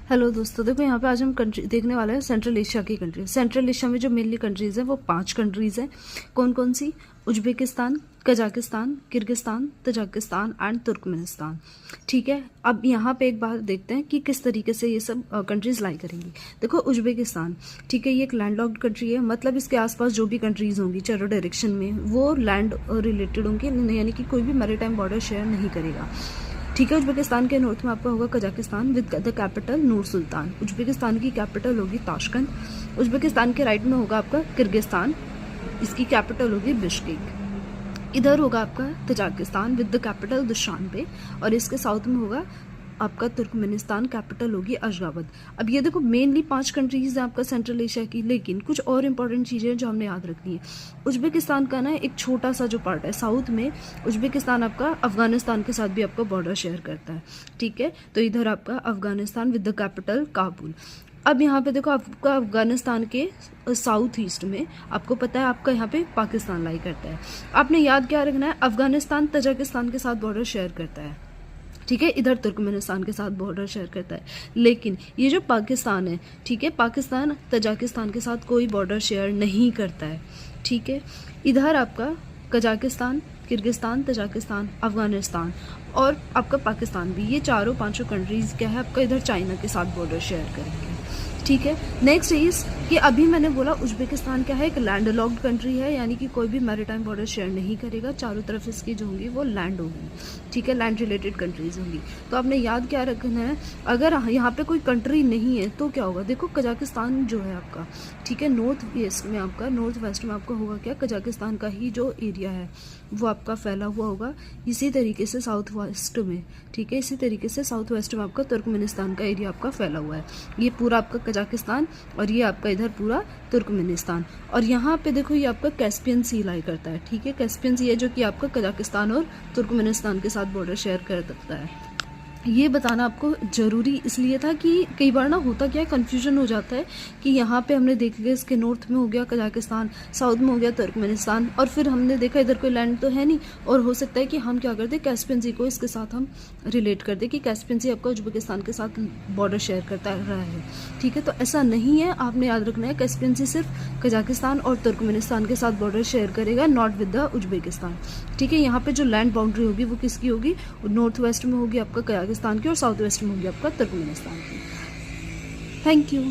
Hello दोस्तों, देखो यहाँ पे आज हम कंट्री देखने वाले हैं सेंट्रल एशिया की कंट्री। सेंट्रल एशिया में जो मेनली कंट्रीज़ हैं वो 5 कंट्रीज़ हैं। कौन कौन सी? Uzbekistan, Kazakhstan, Kyrgyzstan, Tajikistan and Turkmenistan. ठीक है, अब यहाँ पे एक बात देखते हैं कि किस तरीके से ये सब कंट्रीज़ लाई करेंगी। देखो उज्बेकिस्तान, ठीक है, ये एक लैंडलॉक्ड कंट्री है, मतलब इसके आसपास जो भी कंट्रीज़ होंगी चारों डायरेक्शन में वो लैंड रिलेटेड होंगी, यानी कि कोई भी मैरीटाइम बॉर्डर शेयर नहीं करेगा। ठीक है, उज्बेकिस्तान के नॉर्थ में आपका होगा Kazakhstan with the capital Noor Sultan. Uzbekistan की कैपिटल होगी ताशकंद। उज्बेकिस्तान के राइट में होगा आपका किर्गिस्तान, इसकी कैपिटल होगी बिश्केक। इधर होगा आपका Tajikistan with the capital Dushanbe, और इसके साउथ में होगा आपका तुर्कमेनिस्तान, कैपिटल होगी अशगाबद। अब ये देखो मेनली 5 कंट्रीज हैं आपका सेंट्रल एशिया की, लेकिन कुछ और इंपॉर्टेंट चीज़ें हैं जो हमने याद रखनी है। उज्बेकिस्तान का ना एक छोटा सा जो पार्ट है साउथ में, उज्बेकिस्तान आपका अफगानिस्तान के साथ भी आपका बॉर्डर शेयर करता है। ठीक है, तो इधर आपका Afghanistan with the capital Kabul. अब यहाँ पे देखो आपका अफगानिस्तान के साउथ ईस्ट में आपको पता है आपका यहाँ पे पाकिस्तान लाई करता है। आपने याद क्या रखना है, अफगानिस्तान तजाकिस्तान के साथ बॉर्डर शेयर करता है। ठीक है, इधर तुर्कमेनिस्तान के साथ बॉर्डर शेयर करता है, लेकिन ये जो पाकिस्तान है, ठीक है, पाकिस्तान तजाकिस्तान के साथ कोई बॉर्डर शेयर नहीं करता है। ठीक है, इधर आपका कजाकिस्तान, किर्गिस्तान, तजाकिस्तान, अफगानिस्तान और आपका पाकिस्तान भी, ये चारों 5 कंट्रीज़ क्या है आपका इधर चाइना के साथ बॉर्डर शेयर करेंगे। ठीक है, नेक्स्ट इज कि अभी मैंने बोला उज्बेकिस्तान क्या है, एक लैंड लॉक्ड कंट्री है, यानी कि कोई भी मैरीटाइम बॉर्डर शेयर नहीं करेगा, चारों तरफ इसकी जो होंगी वो लैंड होगी। ठीक है, लैंड रिलेटेड कंट्रीज होंगी। तो आपने याद क्या रखना है, अगर यहाँ पे कोई कंट्री नहीं है तो क्या होगा, देखो कजाकिस्तान जो है आपका, ठीक है, नॉर्थ ईस्ट में आपका, नॉर्थ वेस्ट में आपका होगा क्या, कजाकिस्तान का ही जो एरिया है वो आपका फैला हुआ होगा। इसी तरीके से साउथ वेस्ट में, ठीक है, इसी तरीके से साउथ वेस्ट में आपका तुर्कमेनिस्तान का एरिया आपका फैला हुआ है। ये पूरा आपका कजाकिस्तान और ये आपका इधर पूरा तुर्कमेनिस्तान, और यहाँ पे देखो ये आपका कैस्पियन सी लाई करता है। ठीक है, कैस्पियन सी है जो कि आपका कजाकिस्तान और तुर्कमेनिस्तान के साथ बॉर्डर शेयर कर सकता है। ये बताना आपको ज़रूरी इसलिए था कि कई बार ना होता क्या है, कन्फ्यूजन हो जाता है कि यहाँ पे हमने देख लिया इसके नॉर्थ में हो गया कजाकिस्तान, साउथ में हो गया तुर्कमेनिस्तान, और फिर हमने देखा इधर कोई लैंड तो है नहीं, और हो सकता है कि हम क्या करते कैस्पियन सी को इसके साथ हम रिलेट कर दें कि कैस्पियन सी आपका उज्बेकिस्तान के साथ बॉर्डर शेयर करता रहा है। ठीक है, तो ऐसा नहीं है, आपने याद रखना है कैस्पियन सी सिर्फ कजाकिस्तान और तुर्कमेनिस्तान के साथ बॉर्डर शेयर करेगा, नॉट विद द उज्बेकिस्तान। ठीक है, यहाँ पे जो लैंड बाउंड्री होगी वो किसकी होगी, नॉर्थ वेस्ट में होगी आपका कजाकिस्तान की और साउथ वेस्ट में होगी आपका तुर्कमेनिस्तान की। Thank you.